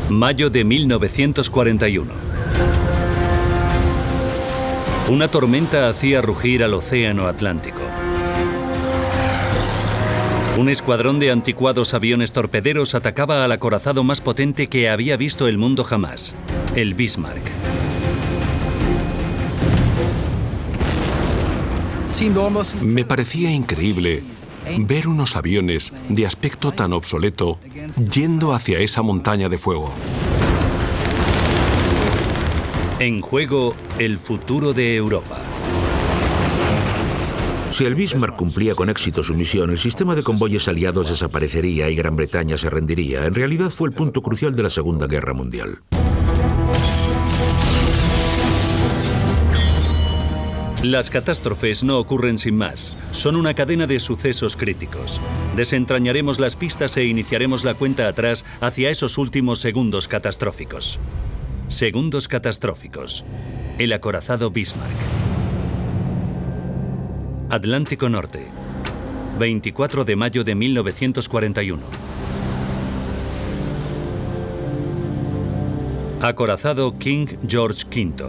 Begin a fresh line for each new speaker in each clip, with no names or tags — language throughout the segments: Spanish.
Mayo de 1941. Una tormenta hacía rugir al océano Atlántico. Un escuadrón de anticuados aviones torpederos atacaba al acorazado más potente que había visto el mundo jamás, el Bismarck.
Me parecía increíble ver unos aviones de aspecto tan obsoleto yendo hacia esa montaña de fuego.
En juego, el futuro de Europa.
Si el Bismarck cumplía con éxito su misión, el sistema de convoyes aliados desaparecería y Gran Bretaña se rendiría. En realidad fue el punto crucial de la Segunda Guerra Mundial.
Las catástrofes no ocurren sin más. Son una cadena de sucesos críticos. Desentrañaremos las pistas e iniciaremos la cuenta atrás hacia esos últimos segundos catastróficos. Segundos catastróficos. El acorazado Bismarck. Atlántico Norte. 24 de mayo de 1941. Acorazado King George V.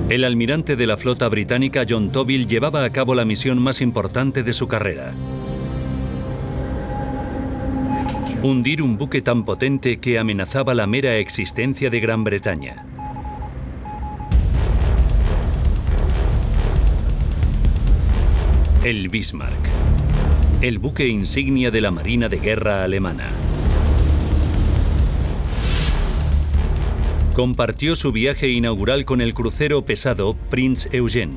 El almirante de la flota británica John Tovill llevaba a cabo la misión más importante de su carrera. Hundir un buque tan potente que amenazaba la mera existencia de Gran Bretaña. El Bismarck, el buque insignia de la Marina de Guerra alemana. Compartió su viaje inaugural con el crucero pesado Prinz Eugen.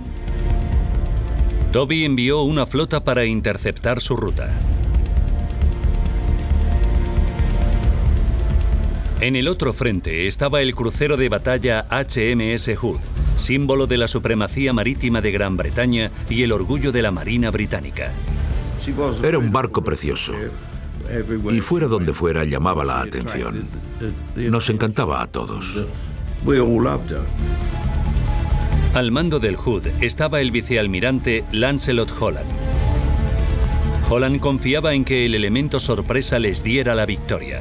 Toby envió una flota para interceptar su ruta. En el otro frente estaba el crucero de batalla HMS Hood, símbolo de la supremacía marítima de Gran Bretaña y el orgullo de la Marina británica.
Era un barco precioso. Y fuera donde fuera llamaba la atención. Nos encantaba a todos.
Al mando del Hood estaba el vicealmirante Lancelot Holland. Holland confiaba en que el elemento sorpresa les diera la victoria.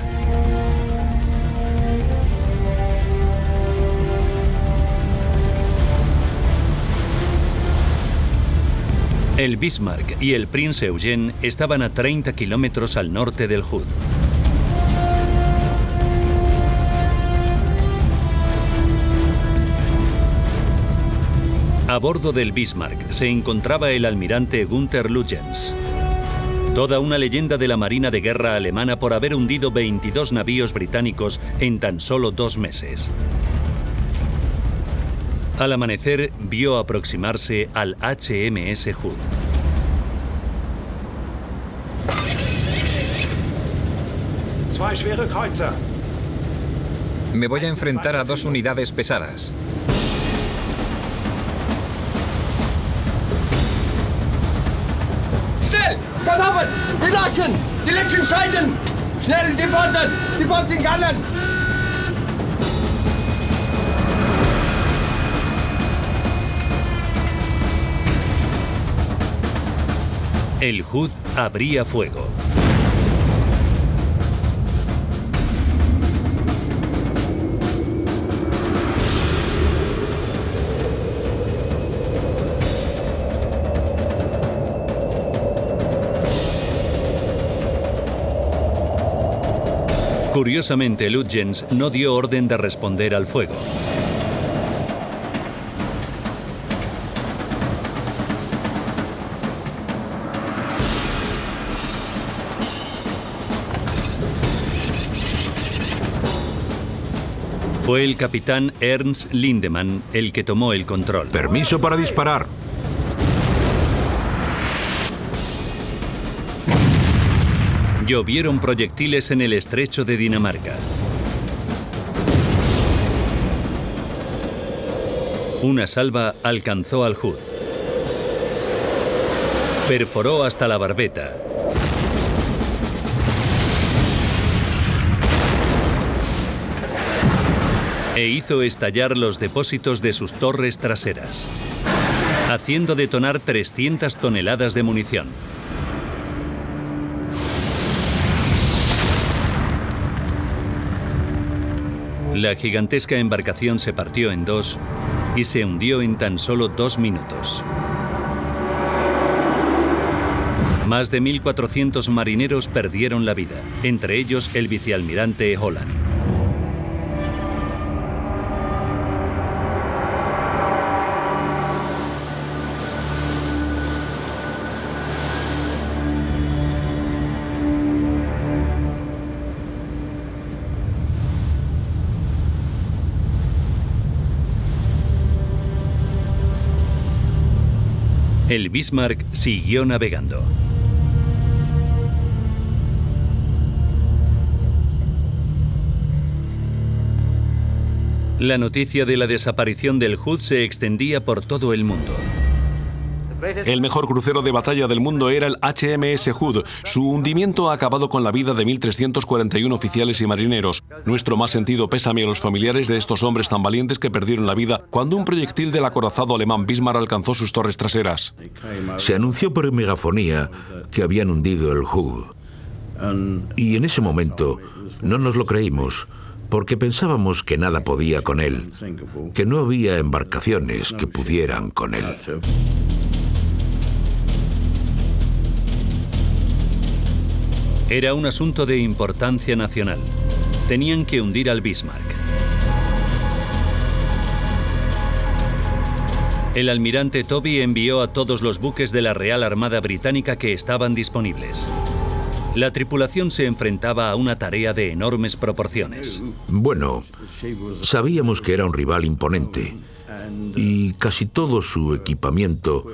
El Bismarck y el Prinz Eugen estaban a 30 kilómetros al norte del Hood. A bordo del Bismarck se encontraba el almirante Günther Lutyens. Toda una leyenda de la Marina de Guerra alemana por haber hundido 22 navíos británicos en tan solo 2 meses. Al amanecer, vio aproximarse al HMS Hood.
Me voy a enfrentar a 2 unidades pesadas.
Schnell! Galoppen! Die Lachen! Die letzten Scheiden! Schnell, die Bolzen gallen!
El Hood abría fuego. Curiosamente, Lutyens no dio orden de responder al fuego. Fue el capitán Ernst Lindemann el que tomó el control.
Permiso para disparar.
Llovieron proyectiles en el estrecho de Dinamarca. Una salva alcanzó al Hood. Perforó hasta la barbeta. E hizo estallar los depósitos de sus torres traseras, haciendo detonar 300 toneladas de munición. La gigantesca embarcación se partió en dos y se hundió en tan solo 2 minutos. Más de 1.400 marineros perdieron la vida, entre ellos el vicealmirante Holland. El Bismarck siguió navegando. La noticia de la desaparición del Hood se extendía por todo el mundo.
El mejor crucero de batalla del mundo era el HMS Hood. Su hundimiento ha acabado con la vida de 1.341 oficiales y marineros. Nuestro más sentido pésame a los familiares de estos hombres tan valientes que perdieron la vida cuando un proyectil del acorazado alemán Bismarck alcanzó sus torres traseras.
Se anunció por megafonía que habían hundido el Hood. Y en ese momento no nos lo creímos, porque pensábamos que nada podía con él, que no había embarcaciones que pudieran con él.
Era un asunto de importancia nacional. Tenían que hundir al Bismarck. El almirante Toby envió a todos los buques de la Real Armada Británica que estaban disponibles. La tripulación se enfrentaba a una tarea de enormes proporciones.
Bueno, sabíamos que era un rival imponente y casi todo su equipamiento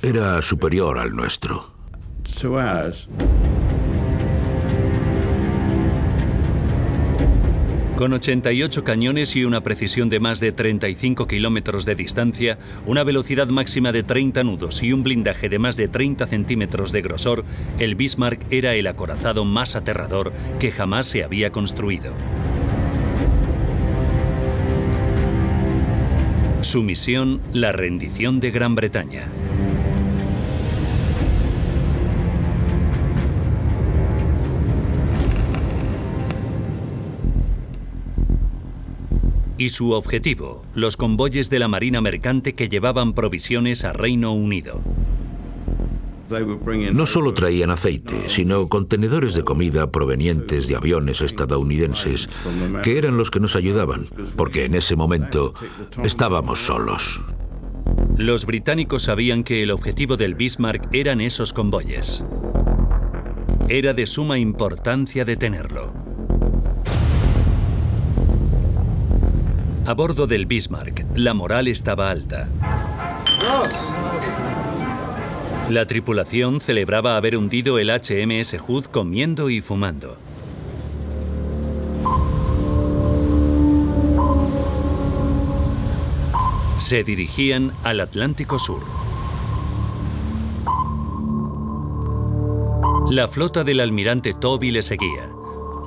era superior al nuestro.
Con 88 cañones y una precisión de más de 35 kilómetros de distancia, una velocidad máxima de 30 nudos y un blindaje de más de 30 centímetros de grosor, el Bismarck era el acorazado más aterrador que jamás se había construido. Su misión, la rendición de Gran Bretaña. Y su objetivo, los convoyes de la Marina Mercante que llevaban provisiones a Reino Unido.
No solo traían aceite, sino contenedores de comida provenientes de aviones estadounidenses, que eran los que nos ayudaban, porque en ese momento estábamos solos.
Los británicos sabían que el objetivo del Bismarck eran esos convoyes. Era de suma importancia detenerlo. A bordo del Bismarck, la moral estaba alta. La tripulación celebraba haber hundido el HMS Hood comiendo y fumando. Se dirigían al Atlántico Sur. La flota del almirante Toby le seguía.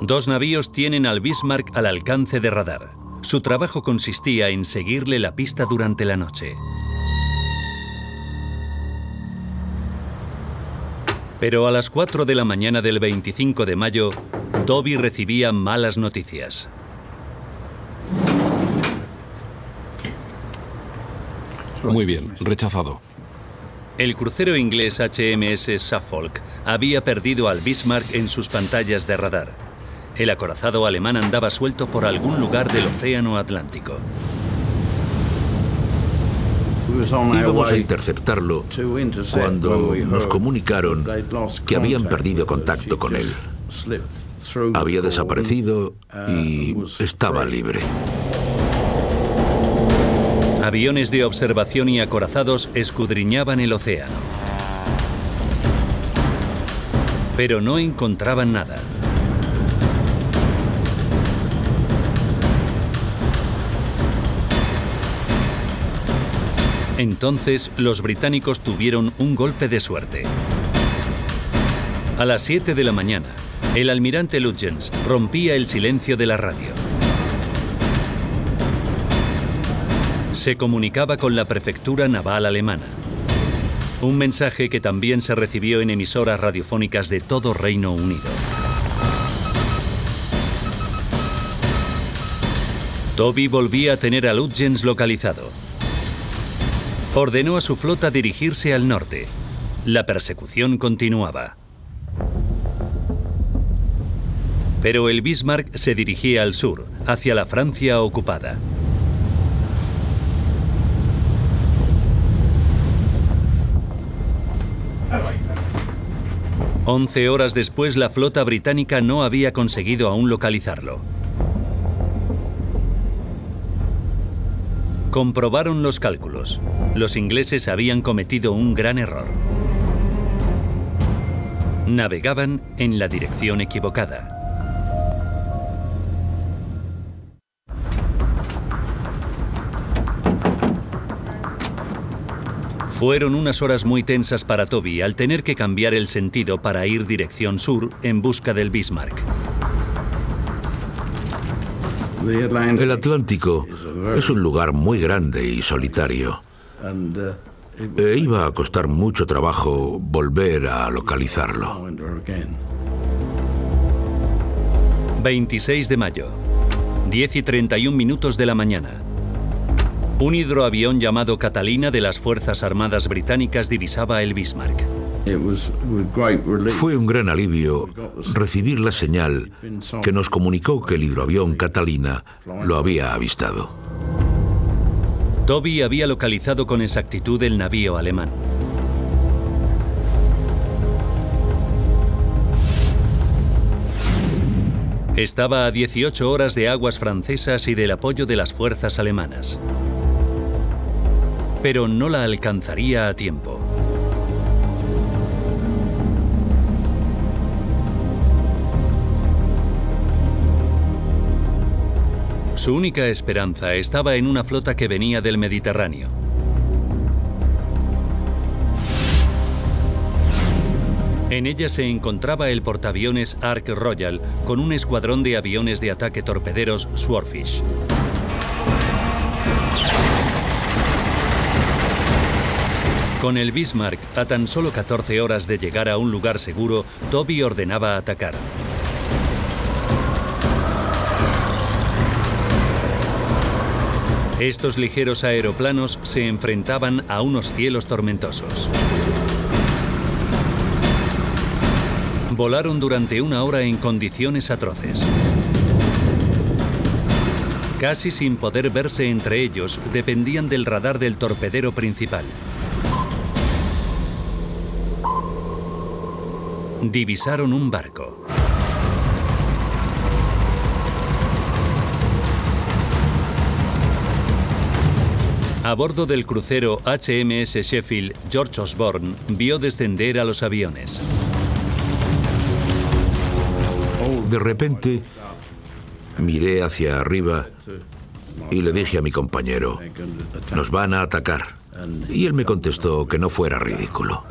2 navíos tienen al Bismarck al alcance de radar. Su trabajo consistía en seguirle la pista durante la noche. Pero a las 4 de la mañana del 25 de mayo, Toby recibía malas noticias.
Muy bien, rechazado.
El crucero inglés HMS Suffolk había perdido al Bismarck en sus pantallas de radar. El acorazado alemán andaba suelto por algún lugar del océano Atlántico.
Íbamos a interceptarlo cuando nos comunicaron que habían perdido contacto con él. Había desaparecido y estaba libre.
Aviones de observación y acorazados escudriñaban el océano. Pero no encontraban nada. Entonces, los británicos tuvieron un golpe de suerte. A las 7 de la mañana, el almirante Lutyens rompía el silencio de la radio. Se comunicaba con la prefectura naval alemana. Un mensaje que también se recibió en emisoras radiofónicas de todo Reino Unido. Toby volvía a tener a Lutyens localizado. Ordenó a su flota dirigirse al norte. La persecución continuaba. Pero el Bismarck se dirigía al sur, hacia la Francia ocupada. Once horas después, la flota británica no había conseguido aún localizarlo. Comprobaron los cálculos. Los ingleses habían cometido un gran error. Navegaban en la dirección equivocada. Fueron unas horas muy tensas para Toby al tener que cambiar el sentido para ir dirección sur en busca del Bismarck.
El Atlántico es un lugar muy grande y solitario. E iba a costar mucho trabajo volver a localizarlo.
26 de mayo, 10:31 de la mañana. Un hidroavión llamado Catalina de las Fuerzas Armadas Británicas divisaba el Bismarck.
Fue un gran alivio recibir la señal que nos comunicó que el hidroavión Catalina lo había avistado.
Toby había localizado con exactitud el navío alemán. Estaba a 18 horas de aguas francesas y del apoyo de las fuerzas alemanas. Pero no la alcanzaría a tiempo. Su única esperanza estaba en una flota que venía del Mediterráneo. En ella se encontraba el portaaviones Ark Royal con un escuadrón de aviones de ataque torpederos Swordfish. Con el Bismarck a tan solo 14 horas de llegar a un lugar seguro, Toby ordenaba atacar. Estos ligeros aeroplanos se enfrentaban a unos cielos tormentosos. Volaron durante una hora en condiciones atroces. Casi sin poder verse entre ellos, dependían del radar del torpedero principal. Divisaron un barco. A bordo del crucero HMS Sheffield, George Osborne vio descender a los aviones.
De repente, miré hacia arriba y le dije a mi compañero, «Nos van a atacar». Y él me contestó que no fuera ridículo.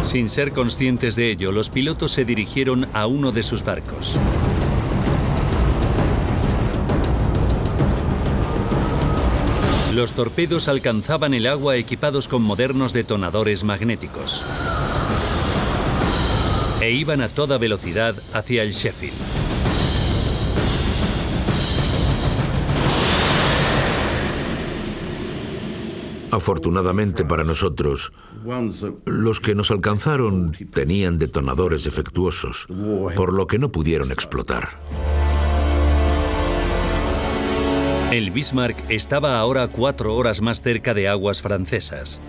Sin ser conscientes de ello, los pilotos se dirigieron a uno de sus barcos. Los torpedos alcanzaban el agua equipados con modernos detonadores magnéticos. E iban a toda velocidad hacia el Sheffield.
Afortunadamente para nosotros, los que nos alcanzaron tenían detonadores defectuosos, por lo que no pudieron explotar.
El Bismarck estaba ahora 4 horas más cerca de aguas francesas.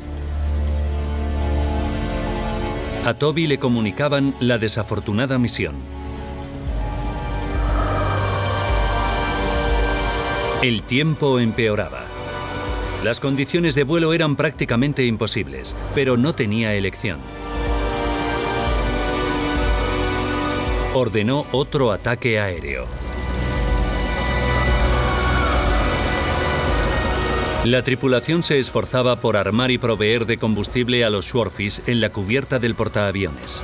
A Toby le comunicaban la desafortunada misión. El tiempo empeoraba. Las condiciones de vuelo eran prácticamente imposibles, pero no tenía elección. Ordenó otro ataque aéreo. La tripulación se esforzaba por armar y proveer de combustible a los Swordfish en la cubierta del portaaviones.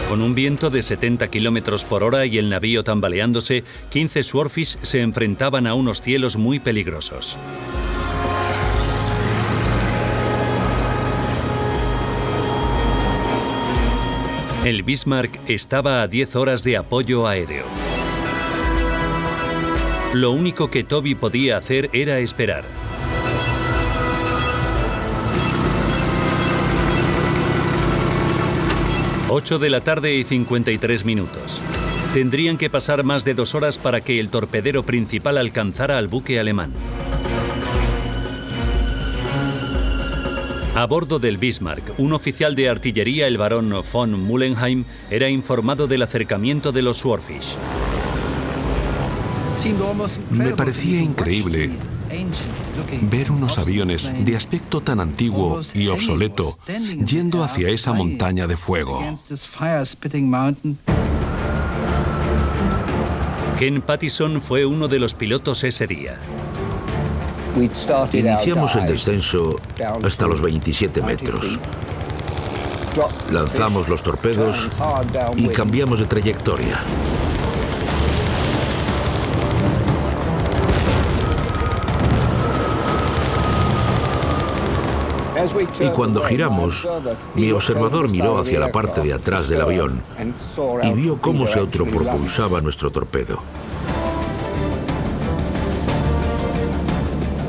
Con un viento de 70 km por hora y el navío tambaleándose, 15 Swordfish se enfrentaban a unos cielos muy peligrosos. El Bismarck estaba a 10 horas de apoyo aéreo. Lo único que Toby podía hacer era esperar. Ocho de la tarde y 53 minutos. Tendrían que pasar más de 2 horas para que el torpedero principal alcanzara al buque alemán. A bordo del Bismarck, un oficial de artillería, el barón von Mullenheim, era informado del acercamiento de los Swordfish.
Me parecía increíble ver unos aviones de aspecto tan antiguo y obsoleto yendo hacia esa montaña de fuego.
Ken Pattison fue uno de los pilotos ese día.
Iniciamos el descenso hasta los 27 metros. Lanzamos los torpedos y cambiamos de trayectoria. Y cuando giramos, mi observador miró hacia la parte de atrás del avión y vio cómo se autopropulsaba nuestro torpedo.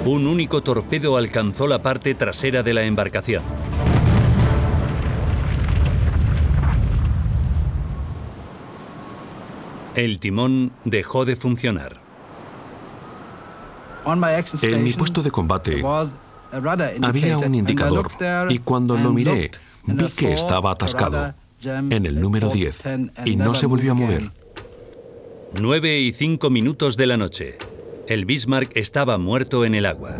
Un único torpedo alcanzó la parte trasera de la embarcación. El timón dejó de funcionar.
En mi puesto de combate había un indicador y cuando lo miré vi que estaba atascado en el número 10 y no se volvió a mover.
9 y 5 minutos de la noche. El Bismarck estaba muerto en el agua.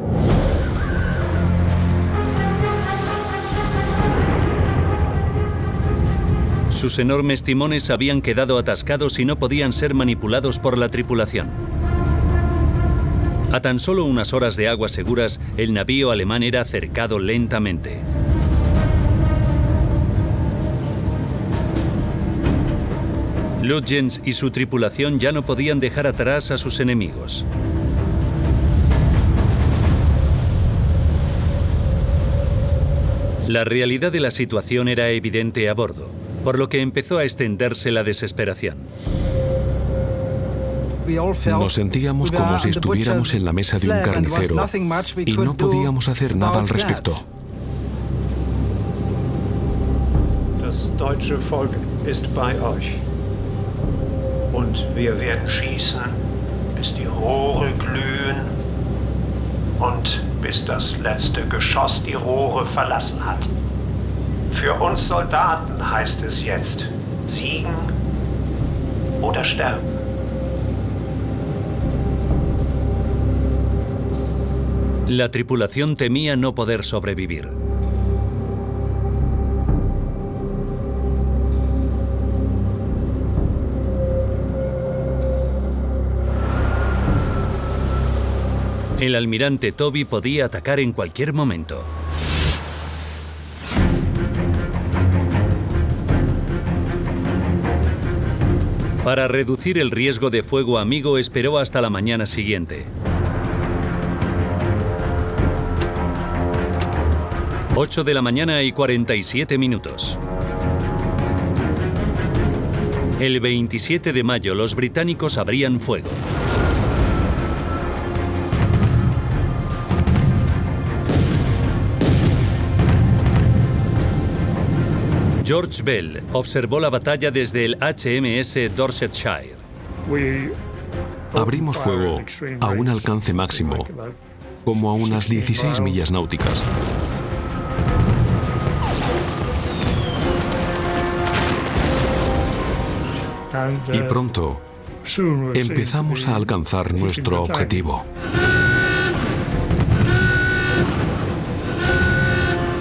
Sus enormes timones habían quedado atascados y no podían ser manipulados por la tripulación. A tan solo unas horas de aguas seguras, el navío alemán era cercado lentamente. Lutyens y su tripulación ya no podían dejar atrás a sus enemigos. La realidad de la situación era evidente a bordo, por lo que empezó a extenderse la desesperación.
Nos sentíamos como si estuviéramos en la mesa de un carnicero y no podíamos hacer nada al respecto.
Das deutsche Volk ist bei euch. Und wir werden schießen, bis die Rohre glühen und bis das letzte Geschoss die Rohre verlassen hat. Für uns Soldaten heißt es jetzt, siegen oder sterben.
La tripulación temía no poder sobrevivir. El almirante Toby podía atacar en cualquier momento. Para reducir el riesgo de fuego amigo, esperó hasta la mañana siguiente. 8 de la mañana y 47 minutos. El 27 de mayo los británicos abrían fuego. George Bell observó la batalla desde el HMS Dorsetshire.
Abrimos fuego a un alcance máximo, como a unas 16 millas náuticas. Y pronto empezamos a alcanzar nuestro objetivo.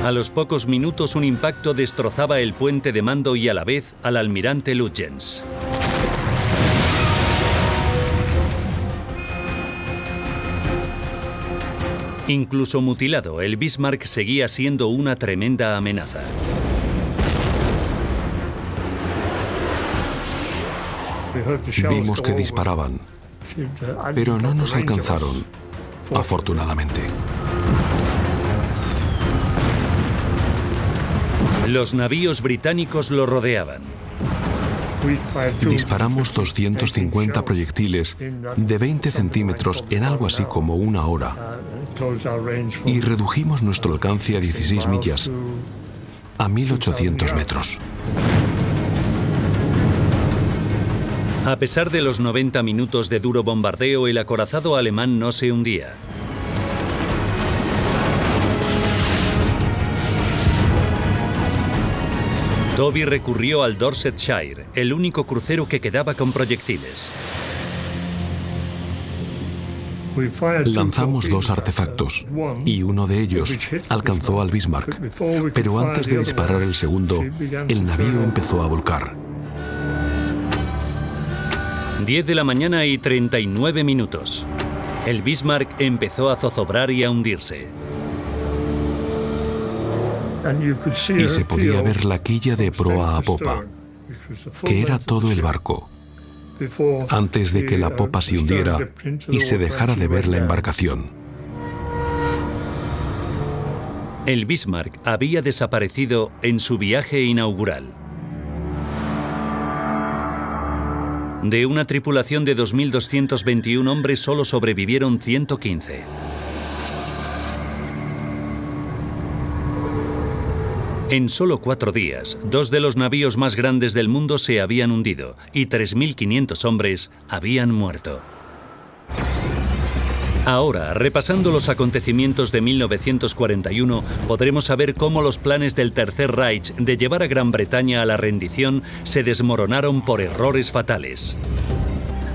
A los pocos minutos un impacto destrozaba el puente de mando y a la vez al almirante Lutyens. Incluso mutilado, el Bismarck seguía siendo una tremenda amenaza.
Vimos que disparaban, pero no nos alcanzaron, afortunadamente.
Los navíos británicos lo rodeaban.
Disparamos 250 proyectiles de 20 centímetros en algo así como una hora y redujimos nuestro alcance a 16 millas, a 1.800 metros.
A pesar de los 90 minutos de duro bombardeo, el acorazado alemán no se hundía. Toby recurrió al Dorsetshire, el único crucero que quedaba con proyectiles.
Lanzamos 2 artefactos y uno de ellos alcanzó al Bismarck, pero antes de disparar el segundo, el navío empezó a volcar.
10 de la mañana y 39 minutos. El Bismarck empezó a zozobrar y a hundirse.
Y se podía ver la quilla de proa a popa, que era todo el barco, antes de que la popa se hundiera y se dejara de ver la embarcación.
El Bismarck había desaparecido en su viaje inaugural. De una tripulación de 2.221 hombres solo sobrevivieron 115. En solo 4 días, 2 de los navíos más grandes del mundo se habían hundido y 3.500 hombres habían muerto. Ahora, repasando los acontecimientos de 1941, podremos saber cómo los planes del Tercer Reich de llevar a Gran Bretaña a la rendición se desmoronaron por errores fatales.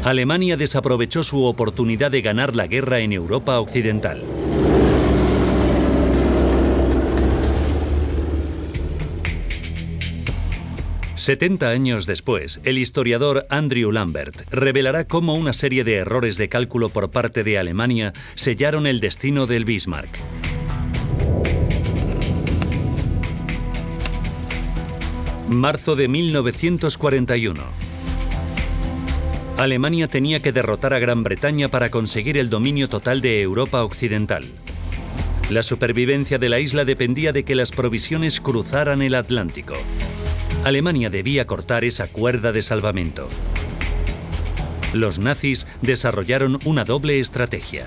Alemania desaprovechó su oportunidad de ganar la guerra en Europa Occidental. «70 años después, el historiador Andrew Lambert revelará cómo una serie de errores de cálculo por parte de Alemania sellaron el destino del Bismarck. Marzo de 1941. Alemania tenía que derrotar a Gran Bretaña para conseguir el dominio total de Europa Occidental. La supervivencia de la isla dependía de que las provisiones cruzaran el Atlántico. Alemania debía cortar esa cuerda de salvamento. Los nazis desarrollaron una doble estrategia.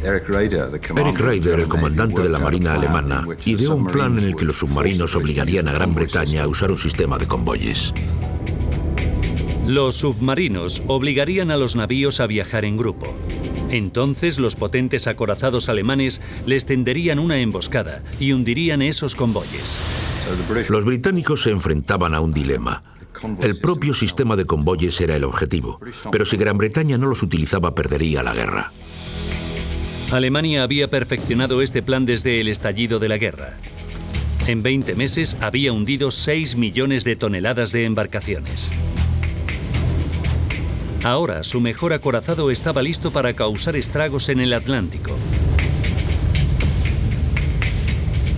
Eric Raeder, el comandante de la Marina alemana, ideó un plan en el que los submarinos obligarían a Gran Bretaña a usar un sistema de convoyes.
Los submarinos obligarían a los navíos a viajar en grupo. Entonces los potentes acorazados alemanes les tenderían una emboscada y hundirían esos convoyes.
Los británicos se enfrentaban a un dilema. El propio sistema de convoyes era el objetivo, pero si Gran Bretaña no los utilizaba, perdería la guerra.
Alemania había perfeccionado este plan desde el estallido de la guerra. En 20 meses había hundido 6 millones de toneladas de embarcaciones. Ahora su mejor acorazado estaba listo para causar estragos en el Atlántico.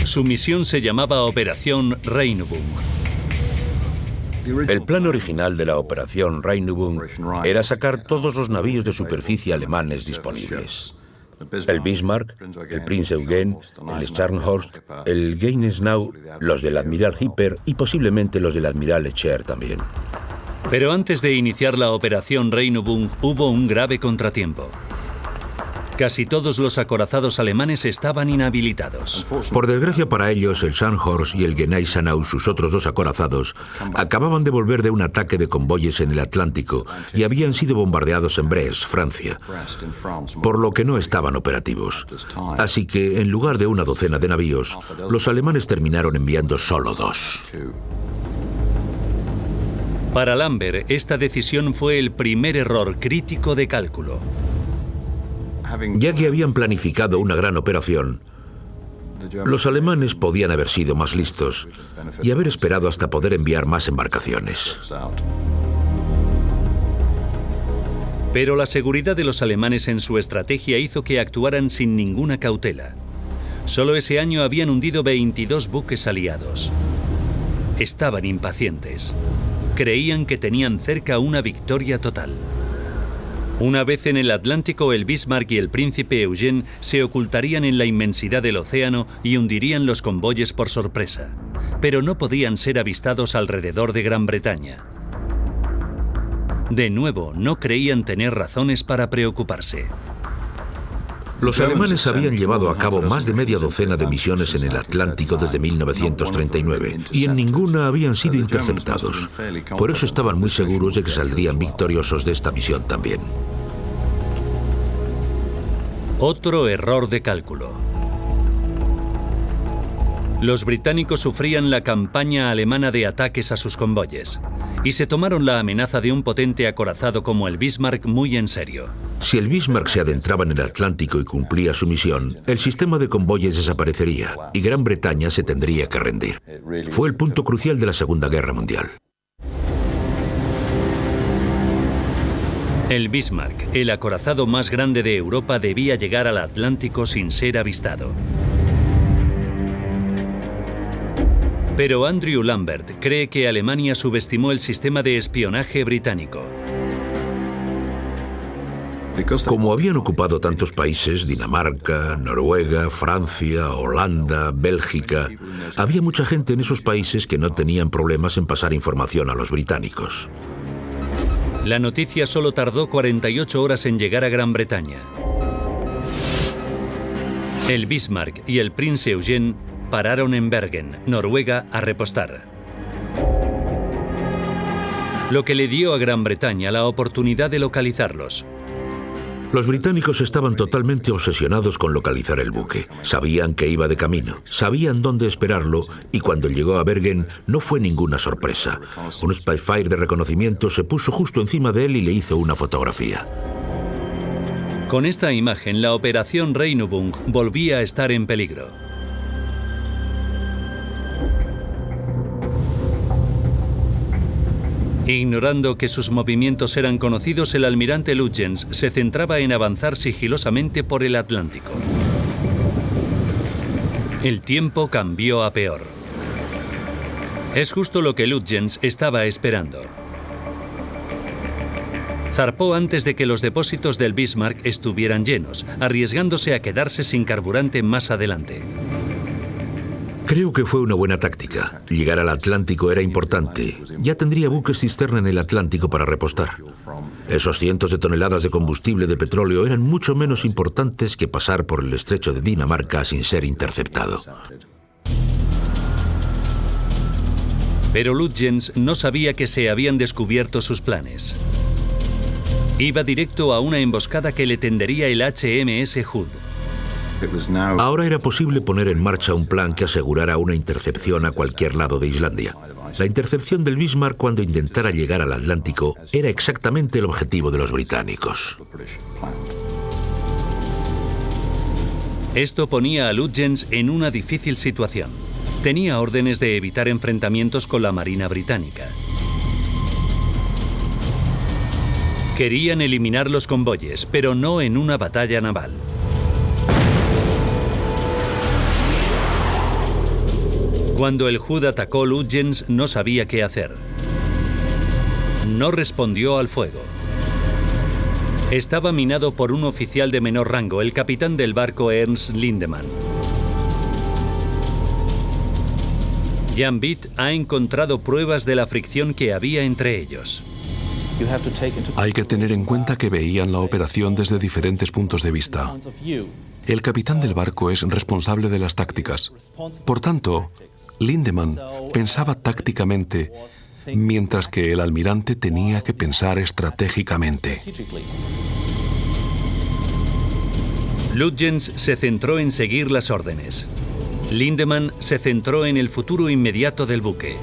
Su misión se llamaba Operación Rheinübung.
El plan original de la Operación Rheinübung era sacar todos los navíos de superficie alemanes disponibles. El Bismarck, el Prinz Eugen, el Scharnhorst, el Gneisenau, los del Admiral Hipper y posiblemente los del Admiral Echer también.
Pero antes de iniciar la Operación Rheinübung hubo un grave contratiempo. Casi todos los acorazados alemanes estaban inhabilitados.
Por desgracia para ellos, el Scharnhorst y el Gneisenau, sus otros 2 acorazados, acababan de volver de un ataque de convoyes en el Atlántico y habían sido bombardeados en Brest, Francia, por lo que no estaban operativos. Así que, en lugar de una docena de navíos, los alemanes terminaron enviando solo 2.
Para Lambert, esta decisión fue el primer error crítico de cálculo.
Ya que habían planificado una gran operación, los alemanes podían haber sido más listos y haber esperado hasta poder enviar más embarcaciones.
Pero la seguridad de los alemanes en su estrategia hizo que actuaran sin ninguna cautela. Solo ese año habían hundido 22 buques aliados. Estaban impacientes. Creían que tenían cerca una victoria total. Una vez en el Atlántico, el Bismarck y el Príncipe Eugen se ocultarían en la inmensidad del océano y hundirían los convoyes por sorpresa. Pero no podían ser avistados alrededor de Gran Bretaña. De nuevo, no creían tener razones para preocuparse.
Los alemanes habían llevado a cabo más de media docena de misiones en el Atlántico desde 1939 y en ninguna habían sido interceptados. Por eso estaban muy seguros de que saldrían victoriosos de esta misión también.
Otro error de cálculo. Los británicos sufrían la campaña alemana de ataques a sus convoyes y se tomaron la amenaza de un potente acorazado como el Bismarck muy en serio.
Si el Bismarck se adentraba en el Atlántico y cumplía su misión, el sistema de convoyes desaparecería y Gran Bretaña se tendría que rendir. Fue el punto crucial de la Segunda Guerra Mundial.
El Bismarck, el acorazado más grande de Europa, debía llegar al Atlántico sin ser avistado. Pero Andrew Lambert cree que Alemania subestimó el sistema de espionaje británico.
Como habían ocupado tantos países, Dinamarca, Noruega, Francia, Holanda, Bélgica, había mucha gente en esos países que no tenían problemas en pasar información a los británicos.
La noticia solo tardó 48 horas en llegar a Gran Bretaña. El Bismarck y el Prince Eugene pararon en Bergen, Noruega, a repostar. Lo que le dio a Gran Bretaña la oportunidad de localizarlos.
Los británicos estaban totalmente obsesionados con localizar el buque. Sabían que iba de camino, sabían dónde esperarlo y cuando llegó a Bergen no fue ninguna sorpresa. Un Spitfire de reconocimiento se puso justo encima de él y le hizo una fotografía.
Con esta imagen, la operación Reinübung volvía a estar en peligro. Ignorando que sus movimientos eran conocidos, el almirante Lutyens se centraba en avanzar sigilosamente por el Atlántico. El tiempo cambió a peor. Es justo lo que Lutyens estaba esperando. Zarpó antes de que los depósitos del Bismarck estuvieran llenos, arriesgándose a quedarse sin carburante más adelante.
Creo que fue una buena táctica. Llegar al Atlántico era importante. Ya tendría buques cisterna en el Atlántico para repostar. Esos cientos de toneladas de combustible de petróleo eran mucho menos importantes que pasar por el estrecho de Dinamarca sin ser interceptado.
Pero Lutyens no sabía que se habían descubierto sus planes. Iba directo a una emboscada que le tendería el HMS Hood.
Ahora era posible poner en marcha un plan que asegurara una intercepción a cualquier lado de Islandia. La intercepción del Bismarck cuando intentara llegar al Atlántico era exactamente el objetivo de los británicos.
Esto ponía a Lutyens en una difícil situación. Tenía órdenes de evitar enfrentamientos con la Marina británica. Querían eliminar los convoyes, pero no en una batalla naval. Cuando el Hood atacó, Lutyens no sabía qué hacer. No respondió al fuego. Estaba minado por un oficial de menor rango, el capitán del barco Ernst Lindemann. Jan Vitt ha encontrado pruebas de la fricción que había entre ellos.
Hay que tener en cuenta que veían la operación desde diferentes puntos de vista. El capitán del barco es responsable de las tácticas. Por tanto, Lindemann pensaba tácticamente, mientras que el almirante tenía que pensar estratégicamente.
Lutyens se centró en seguir las órdenes. Lindemann se centró en el futuro inmediato del buque.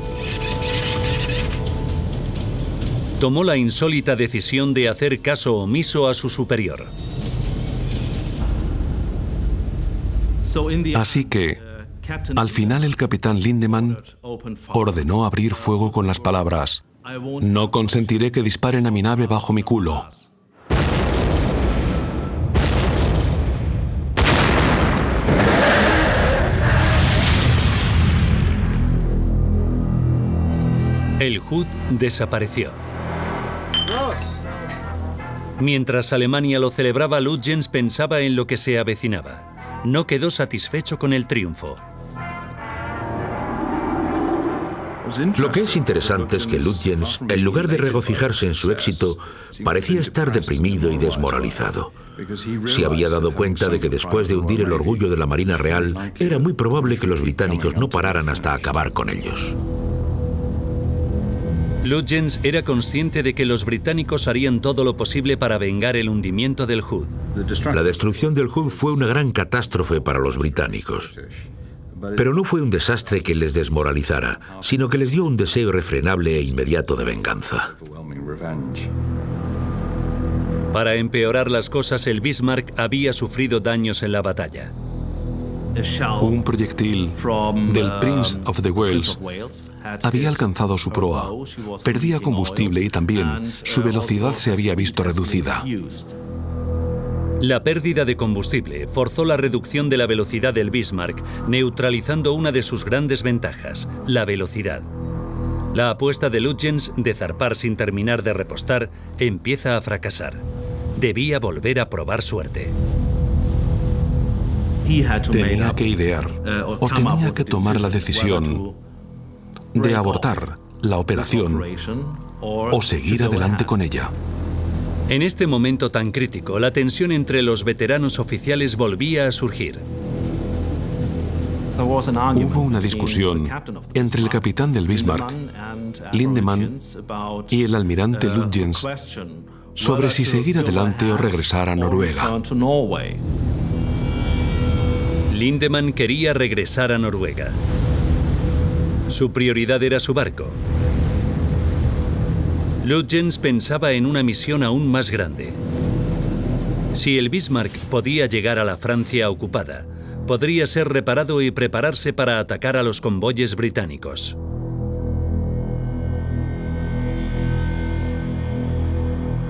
Tomó la insólita decisión de hacer caso omiso a su superior.
Así que, al final el capitán Lindemann ordenó abrir fuego con las palabras: "No consentiré que disparen a mi nave bajo mi culo".
El Hood desapareció. Mientras Alemania lo celebraba, Lutyens pensaba en lo que se avecinaba. No quedó satisfecho con el triunfo.
Lo que es interesante es que Lutyens, en lugar de regocijarse en su éxito, parecía estar deprimido y desmoralizado. Se había dado cuenta de que después de hundir el orgullo de la Marina Real, era muy probable que los británicos no pararan hasta acabar con ellos.
Lutyens era consciente de que los británicos harían todo lo posible para vengar el hundimiento del Hood.
La destrucción del Hood fue una gran catástrofe para los británicos. Pero no fue un desastre que les desmoralizara, sino que les dio un deseo irrefrenable e inmediato de venganza.
Para empeorar las cosas, el Bismarck había sufrido daños en la batalla.
Un proyectil del Prince of the Wales había alcanzado su proa, perdía combustible y también su velocidad se había visto reducida.
La pérdida de combustible forzó la reducción de la velocidad del Bismarck, neutralizando una de sus grandes ventajas, la velocidad. La apuesta de Lutyens de zarpar sin terminar de repostar empieza a fracasar. Debía volver a probar suerte.
Tenía que idear o tenía que tomar la decisión de abortar la operación o seguir adelante con ella.
En este momento tan crítico, la tensión entre los veteranos oficiales volvía a surgir.
Hubo una discusión entre el capitán del Bismarck, Lindemann, y el almirante Lutyens sobre si seguir adelante o regresar a Noruega.
Lindemann quería regresar a Noruega. Su prioridad era su barco. Lutyens pensaba en una misión aún más grande. Si el Bismarck podía llegar a la Francia ocupada, podría ser reparado y prepararse para atacar a los convoyes británicos.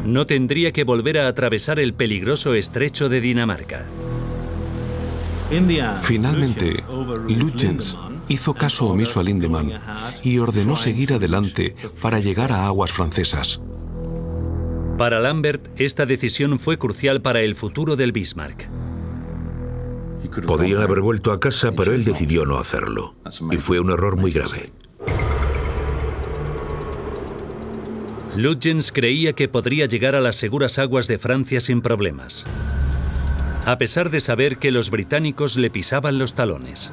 No tendría que volver a atravesar el peligroso estrecho de Dinamarca.
Finalmente, Lutyens hizo caso omiso a Lindemann y ordenó seguir adelante para llegar a aguas francesas.
Para Lambert, esta decisión fue crucial para el futuro del Bismarck.
Podían haber vuelto a casa, pero él decidió no hacerlo. Y fue un error muy grave.
Lutyens creía que podría llegar a las seguras aguas de Francia sin problemas, a pesar de saber que los británicos le pisaban los talones.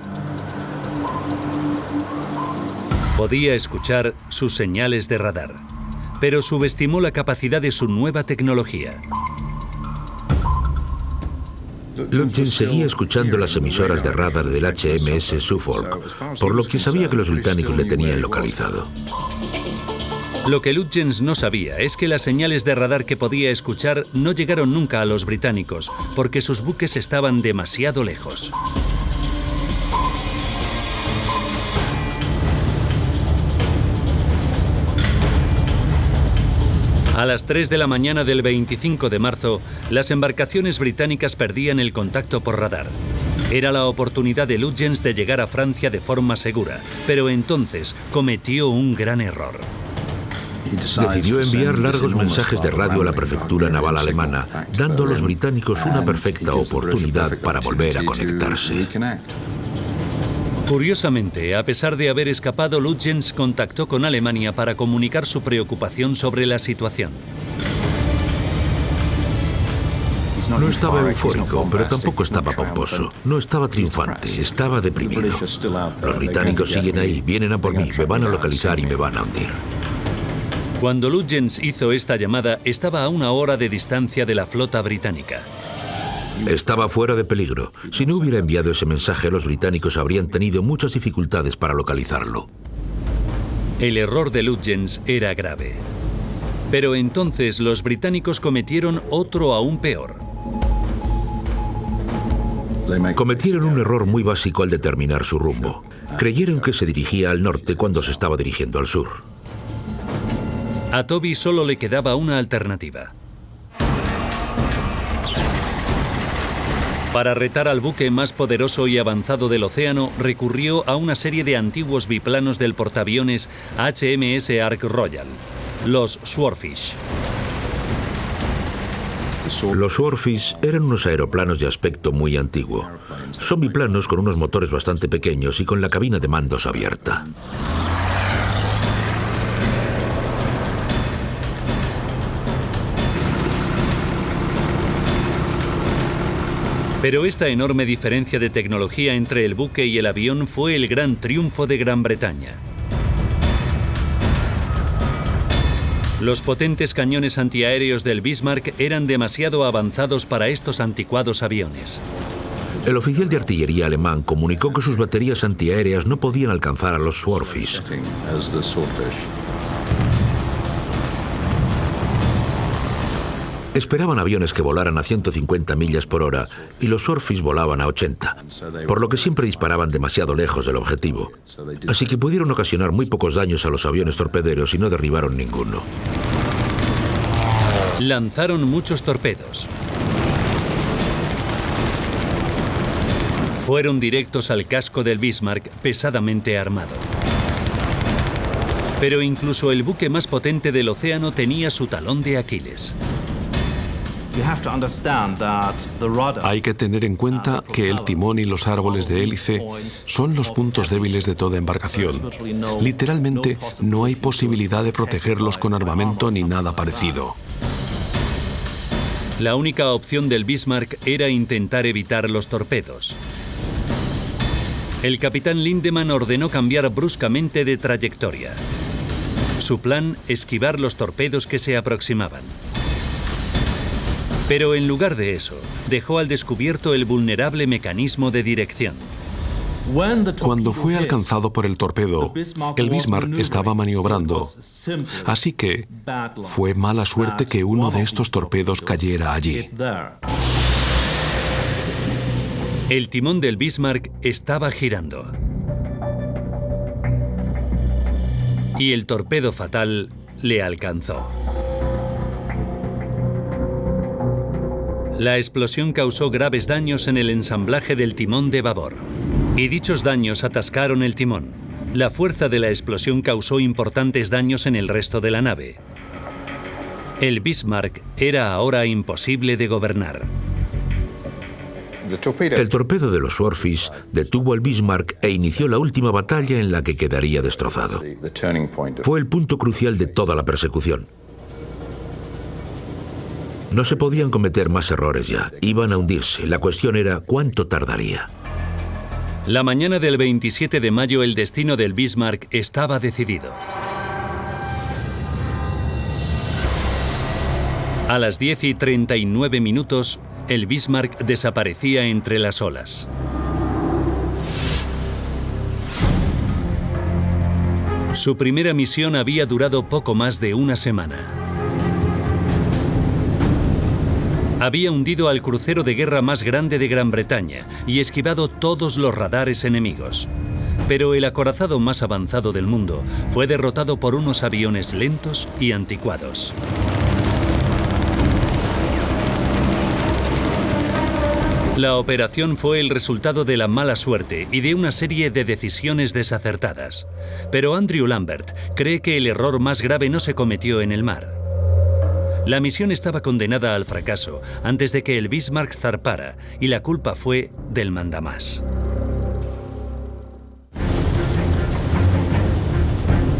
Podía escuchar sus señales de radar, pero subestimó la capacidad de su nueva tecnología.
Lutyens seguía escuchando las emisoras de radar del HMS Suffolk, por lo que sabía que los británicos le tenían localizado.
Lo que Lutyens no sabía es que las señales de radar que podía escuchar no llegaron nunca a los británicos, porque sus buques estaban demasiado lejos. A las 3 de la mañana del 25 de marzo, las embarcaciones británicas perdían el contacto por radar. Era la oportunidad de Lutyens de llegar a Francia de forma segura, pero entonces cometió un gran error.
Decidió enviar largos mensajes de radio a la prefectura naval alemana, dando a los británicos una perfecta oportunidad para volver a conectarse.
Curiosamente, a pesar de haber escapado, Lutyens contactó con Alemania para comunicar su preocupación sobre la situación.
No estaba eufórico, pero tampoco estaba pomposo. No estaba triunfante, estaba deprimido. Los británicos siguen ahí, vienen a por mí, me van a localizar y me van a hundir.
Cuando Lutyens hizo esta llamada, estaba a 1 hora de distancia de la flota británica.
Estaba fuera de peligro. Si no hubiera enviado ese mensaje, los británicos habrían tenido muchas dificultades para localizarlo.
El error de Lutyens era grave. Pero entonces los británicos cometieron otro aún peor.
Cometieron un error muy básico al determinar su rumbo. Creyeron que se dirigía al norte cuando se estaba dirigiendo al sur.
A Toby solo le quedaba una alternativa. Para retar al buque más poderoso y avanzado del océano, recurrió a una serie de antiguos biplanos del portaaviones HMS Ark Royal, los Swordfish.
Los Swordfish eran unos aeroplanos de aspecto muy antiguo. Son biplanos con unos motores bastante pequeños y con la cabina de mandos abierta.
Pero esta enorme diferencia de tecnología entre el buque y el avión fue el gran triunfo de Gran Bretaña. Los potentes cañones antiaéreos del Bismarck eran demasiado avanzados para estos anticuados aviones.
El oficial de artillería alemán comunicó que sus baterías antiaéreas no podían alcanzar a los Swordfish. Esperaban aviones que volaran a 150 millas por hora y los Swordfish volaban a 80, por lo que siempre disparaban demasiado lejos del objetivo. Así que pudieron ocasionar muy pocos daños a los aviones torpederos y no derribaron ninguno.
Lanzaron muchos torpedos. Fueron directos al casco del Bismarck, pesadamente armado. Pero incluso el buque más potente del océano tenía su talón de Aquiles.
Hay que tener en cuenta que el timón y los árboles de hélice son los puntos débiles de toda embarcación. Literalmente, no hay posibilidad de protegerlos con armamento ni nada parecido.
La única opción del Bismarck era intentar evitar los torpedos. El capitán Lindemann ordenó cambiar bruscamente de trayectoria. Su plan, esquivar los torpedos que se aproximaban. Pero en lugar de eso, dejó al descubierto el vulnerable mecanismo de dirección.
Cuando fue alcanzado por el torpedo, el Bismarck estaba maniobrando, así que fue mala suerte que uno de estos torpedos cayera allí.
El timón del Bismarck estaba girando. Y el torpedo fatal le alcanzó. La explosión causó graves daños en el ensamblaje del timón de babor. Y dichos daños atascaron el timón. La fuerza de la explosión causó importantes daños en el resto de la nave. El Bismarck era ahora imposible de gobernar.
El torpedo de los Swordfish detuvo al Bismarck e inició la última batalla en la que quedaría destrozado. Fue el punto crucial de toda la persecución. No se podían cometer más errores ya. Iban a hundirse. La cuestión era ¿cuánto tardaría?
La mañana del 27 de mayo el destino del Bismarck estaba decidido. A las 10:39, el Bismarck desaparecía entre las olas. Su primera misión había durado poco más de una semana. Había hundido al crucero de guerra más grande de Gran Bretaña y esquivado todos los radares enemigos. Pero el acorazado más avanzado del mundo fue derrotado por unos aviones lentos y anticuados. La operación fue el resultado de la mala suerte y de una serie de decisiones desacertadas. Pero Andrew Lambert cree que el error más grave no se cometió en el mar. La misión estaba condenada al fracaso antes de que el Bismarck zarpara y la culpa fue del mandamás.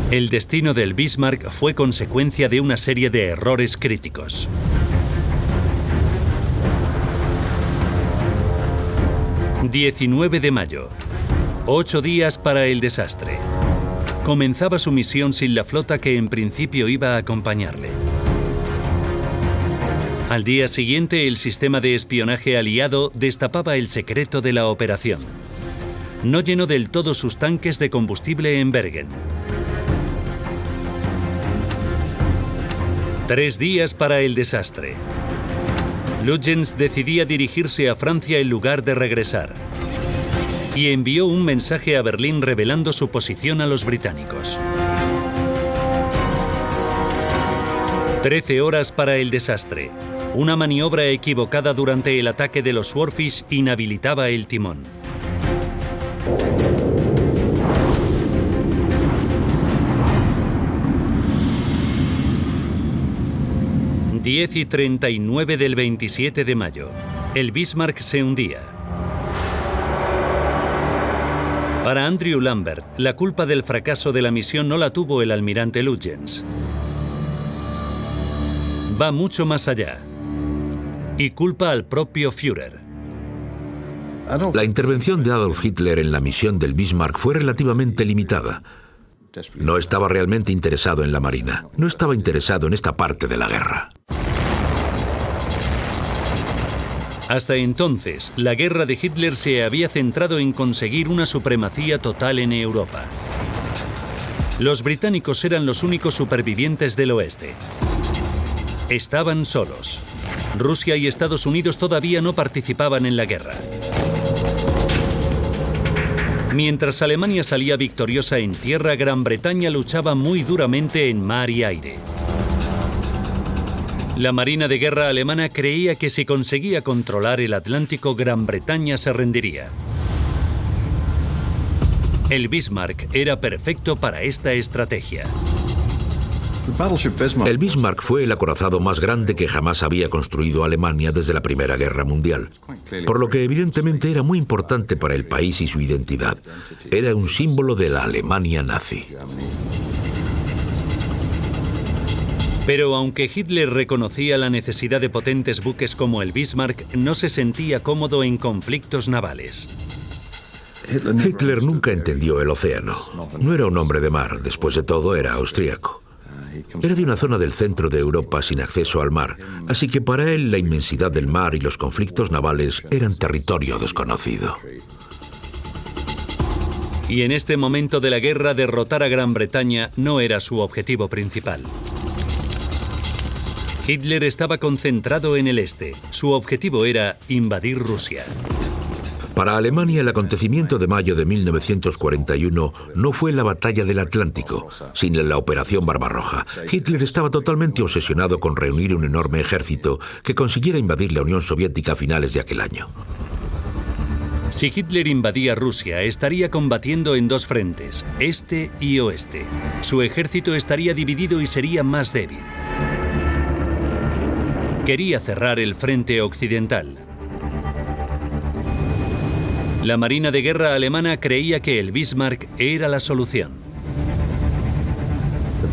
El destino del Bismarck fue consecuencia de una serie de errores críticos. ...19 de mayo... 8 días para el desastre. Comenzaba su misión sin la flota que en principio iba a acompañarle. Al día siguiente, el sistema de espionaje aliado destapaba el secreto de la operación. No llenó del todo sus tanques de combustible en Bergen. 3 días para el desastre. Lutyens decidía dirigirse a Francia en lugar de regresar. Y envió un mensaje a Berlín revelando su posición a los británicos. 13 horas para el desastre. Una maniobra equivocada durante el ataque de los Swordfish inhabilitaba el timón. — 10:39 del 27 de mayo. El Bismarck se hundía. Para Andrew Lambert, la culpa del fracaso de la misión no la tuvo el almirante Lutyens. Va mucho más allá. Y culpa al propio Führer.
La intervención de Adolf Hitler en la misión del Bismarck fue relativamente limitada. No estaba realmente interesado en la Marina. No estaba interesado en esta parte de la guerra.
Hasta entonces, la guerra de Hitler se había centrado en conseguir una supremacía total en Europa. Los británicos eran los únicos supervivientes del oeste. Estaban solos. Rusia y Estados Unidos todavía no participaban en la guerra. Mientras Alemania salía victoriosa en tierra, Gran Bretaña luchaba muy duramente en mar y aire. La Marina de Guerra alemana creía que si conseguía controlar el Atlántico, Gran Bretaña se rendiría. El Bismarck era perfecto para esta estrategia.
El Bismarck fue el acorazado más grande que jamás había construido Alemania desde la Primera Guerra Mundial, por lo que evidentemente era muy importante para el país y su identidad. Era un símbolo de la Alemania nazi.
Pero aunque Hitler reconocía la necesidad de potentes buques como el Bismarck, no se sentía cómodo en conflictos navales.
Hitler nunca entendió el océano. No era un hombre de mar, después de todo era austríaco. Era de una zona del centro de Europa sin acceso al mar, así que para él la inmensidad del mar y los conflictos navales eran territorio desconocido.
Y en este momento de la guerra, derrotar a Gran Bretaña no era su objetivo principal. Hitler estaba concentrado en el este. Su objetivo era invadir Rusia.
Para Alemania, el acontecimiento de mayo de 1941 no fue la batalla del Atlántico, sino la Operación Barbarroja. Hitler estaba totalmente obsesionado con reunir un enorme ejército que consiguiera invadir la Unión Soviética a finales de aquel año.
Si Hitler invadía Rusia, estaría combatiendo en dos frentes, este y oeste. Su ejército estaría dividido y sería más débil. Quería cerrar el frente occidental. La Marina de Guerra alemana creía que el Bismarck era la solución.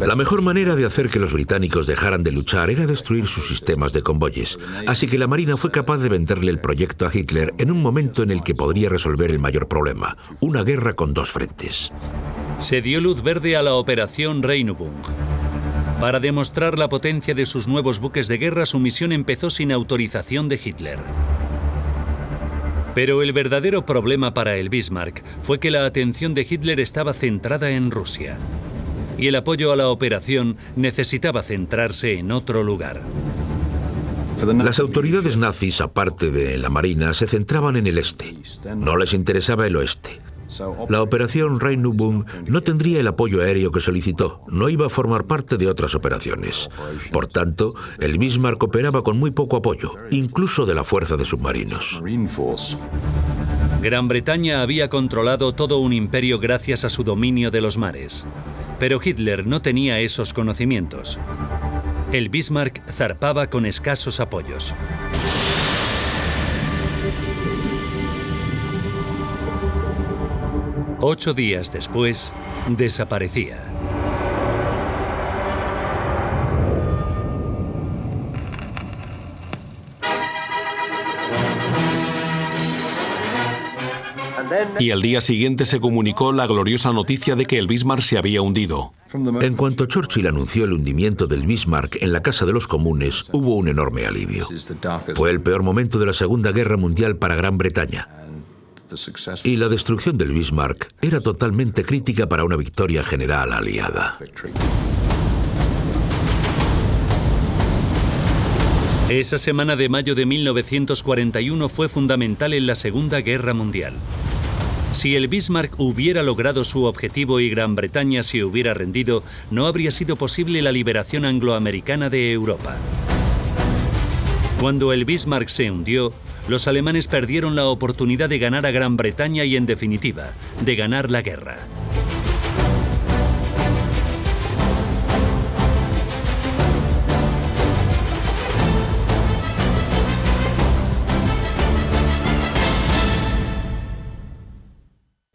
La mejor manera de hacer que los británicos dejaran de luchar era destruir sus sistemas de convoyes. Así que la Marina fue capaz de venderle el proyecto a Hitler en un momento en el que podría resolver el mayor problema, una guerra con dos frentes.
Se dio luz verde a la Operación Regenbogen. Para demostrar la potencia de sus nuevos buques de guerra, su misión empezó sin autorización de Hitler. Pero el verdadero problema para el Bismarck fue que la atención de Hitler estaba centrada en Rusia. Y el apoyo a la operación necesitaba centrarse en otro lugar.
Las autoridades nazis, aparte de la Marina, se centraban en el este. No les interesaba el oeste. La operación Regenbogen no tendría el apoyo aéreo que solicitó, no iba a formar parte de otras operaciones. Por tanto, el Bismarck operaba con muy poco apoyo, incluso de la fuerza de submarinos.
Gran Bretaña había controlado todo un imperio gracias a su dominio de los mares. Pero Hitler no tenía esos conocimientos. El Bismarck zarpaba con escasos apoyos. Ocho días después, desaparecía.
Y al día siguiente se comunicó la gloriosa noticia de que el Bismarck se había hundido.
En cuanto Churchill anunció el hundimiento del Bismarck en la Casa de los Comunes, hubo un enorme alivio. Fue el peor momento de la Segunda Guerra Mundial para Gran Bretaña. Y la destrucción del Bismarck era totalmente crítica para una victoria general aliada.
Esa semana de mayo de 1941 fue fundamental en la Segunda Guerra Mundial. Si el Bismarck hubiera logrado su objetivo y Gran Bretaña se hubiera rendido, no habría sido posible la liberación angloamericana de Europa. Cuando el Bismarck se hundió, los alemanes perdieron la oportunidad de ganar a Gran Bretaña y, en definitiva, de ganar la guerra.